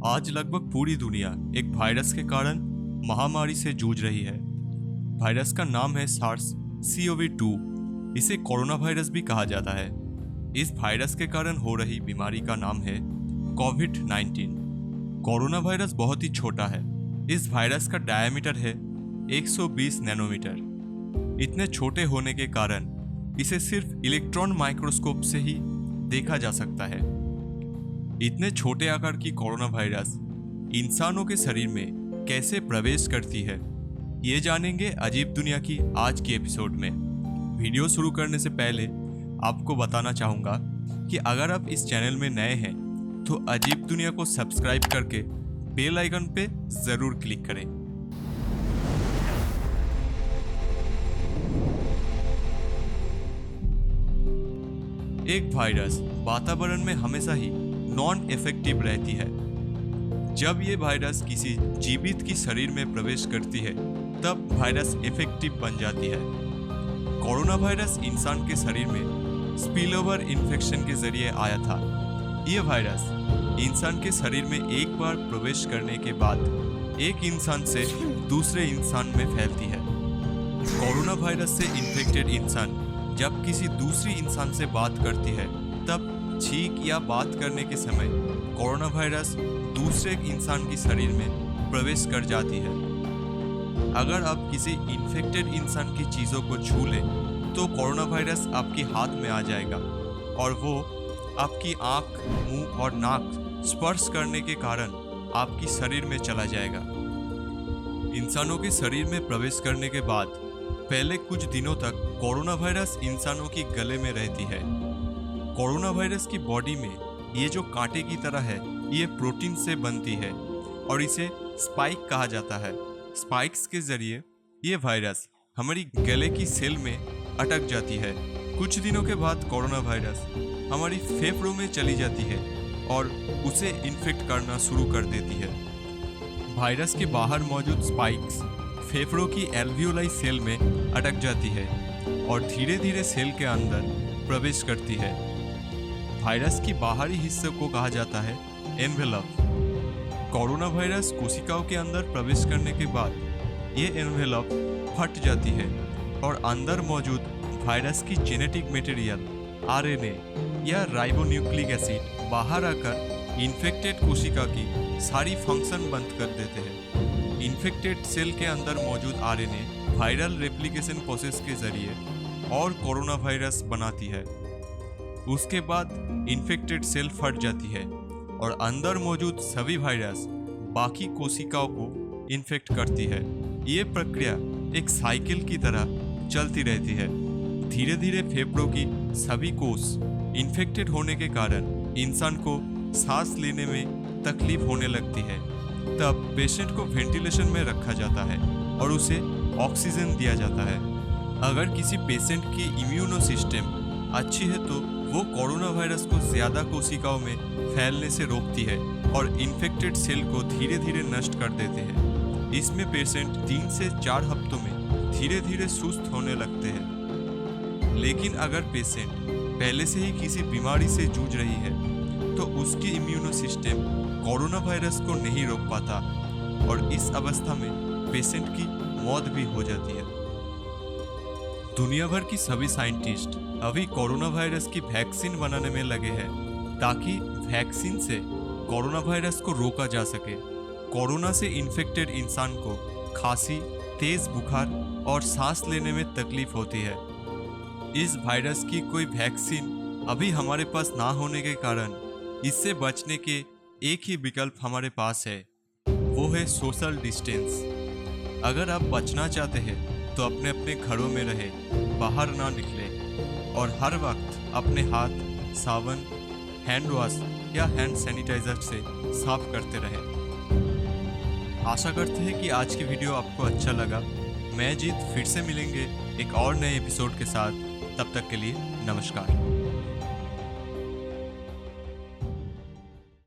आज लगभग पूरी दुनिया एक वायरस के कारण महामारी से जूझ रही है। वायरस का नाम है सार्स CoV-2। इसे कोरोना वायरस भी कहा जाता है। इस वायरस के कारण हो रही बीमारी का नाम है कोविड-19। कोरोना वायरस बहुत ही छोटा है। इस वायरस का डायमीटर है 120 नैनोमीटर। इतने छोटे होने के कारण इसे सिर्फ इलेक्ट्रॉन माइक्रोस्कोप से ही देखा जा सकता है। इतने छोटे आकार की कोरोना वायरस इंसानों के शरीर में कैसे प्रवेश करती है, ये जानेंगे अजीब दुनिया की आज की एपिसोड में। वीडियो शुरू करने से पहले आपको बताना चाहूँगा कि अगर आप इस चैनल में नए हैं तो अजीब दुनिया को सब्सक्राइब करके बेल आइकन पे ज़रूर क्लिक करें। एक वायरस वातावरण में हमेशा ही नॉन इफेक्टिव रहती है। जब ये वायरस किसी जीवित की शरीर में प्रवेश करती है तब वायरस इफेक्टिव बन जाती है। कोरोना वायरस इंसान के शरीर में स्पिलओवर इन्फेक्शन के जरिए आया था। ये वायरस इंसान के शरीर में एक बार प्रवेश करने के बाद एक इंसान से दूसरे इंसान में फैलती है। कोरोना वायरस से इन्फेक्टेड इंसान जब किसी दूसरी इंसान से बात करती है तब छींक या बात करने के समय कोरोना वायरस दूसरे इंसान के शरीर में प्रवेश कर जाती है। अगर आप किसी इन्फेक्टेड इंसान की चीज़ों को छू लें तो कोरोना वायरस आपके हाथ में आ जाएगा और वो आपकी आँख, मुंह और नाक स्पर्श करने के कारण आपकी शरीर में चला जाएगा। इंसानों के शरीर में प्रवेश करने के बाद पहले कुछ दिनों तक कोरोना वायरस इंसानों की गले में रहती है। कोरोना वायरस की बॉडी में ये जो कांटे की तरह है, ये प्रोटीन से बनती है और इसे स्पाइक कहा जाता है। स्पाइक्स के जरिए ये वायरस हमारी गले की सेल में अटक जाती है। कुछ दिनों के बाद कोरोना वायरस हमारी फेफड़ों में चली जाती है और उसे इन्फेक्ट करना शुरू कर देती है। वायरस के बाहर मौजूद स्पाइक्स फेफड़ों की एल्वियोलाई सेल में अटक जाती है और धीरे धीरे सेल के अंदर प्रवेश करती है। वायरस की बाहरी हिस्से को कहा जाता है एनवेलप। कोरोना वायरस कोशिकाओं के अंदर प्रवेश करने के बाद ये एनवेलप फट जाती है और अंदर मौजूद वायरस की जेनेटिक मटेरियल RNA या राइबोन्यूक्लिक एसिड बाहर आकर इन्फेक्टेड कोशिका की सारी फंक्शन बंद कर देते हैं। इन्फेक्टेड सेल के अंदर मौजूद RNA वायरल रेप्लिकेशन प्रोसेस के जरिए और कोरोना वायरस बनाती है। उसके बाद इन्फेक्टेड सेल फट जाती है और अंदर मौजूद सभी वायरस बाकी कोशिकाओं को इन्फेक्ट करती है। ये प्रक्रिया एक साइकिल की तरह चलती रहती है। धीरे धीरे फेफड़ों की सभी कोष इन्फेक्टेड होने के कारण इंसान को सांस लेने में तकलीफ होने लगती है। तब पेशेंट को वेंटिलेशन में रखा जाता है और उसे ऑक्सीजन दिया जाता है। अगर किसी पेशेंट की इम्यूनो सिस्टम अच्छी है तो वो कोरोना वायरस को ज़्यादा कोशिकाओं में फैलने से रोकती है और इन्फेक्टेड सेल को धीरे धीरे नष्ट कर देते हैं। इसमें पेशेंट 3 से 4 हफ्तों में धीरे धीरे सुस्त होने लगते हैं। लेकिन अगर पेशेंट पहले से ही किसी बीमारी से जूझ रही है तो उसकी इम्यूनो सिस्टम कोरोना वायरस को नहीं रोक पाता और इस अवस्था में पेशेंट की मौत भी हो जाती है। दुनिया भर की सभी साइंटिस्ट अभी कोरोना वायरस की वैक्सीन बनाने में लगे हैं ताकि वैक्सीन से कोरोना वायरस को रोका जा सके। कोरोना से इन्फेक्टेड इंसान को खांसी, तेज बुखार और सांस लेने में तकलीफ होती है। इस वायरस की कोई वैक्सीन अभी हमारे पास ना होने के कारण इससे बचने के एक ही विकल्प हमारे पास है, वो है सोशल डिस्टेंस। अगर आप बचना चाहते हैं तो अपने अपने घरों में रहें, बाहर ना निकलें और हर वक्त अपने हाथ साबुन, हैंड वॉश या हैंड सैनिटाइजर से साफ करते रहें। आशा करते हैं कि आज की वीडियो आपको अच्छा लगा। मैं जीत फिर से मिलेंगे एक और नए एपिसोड के साथ। तब तक के लिए नमस्कार।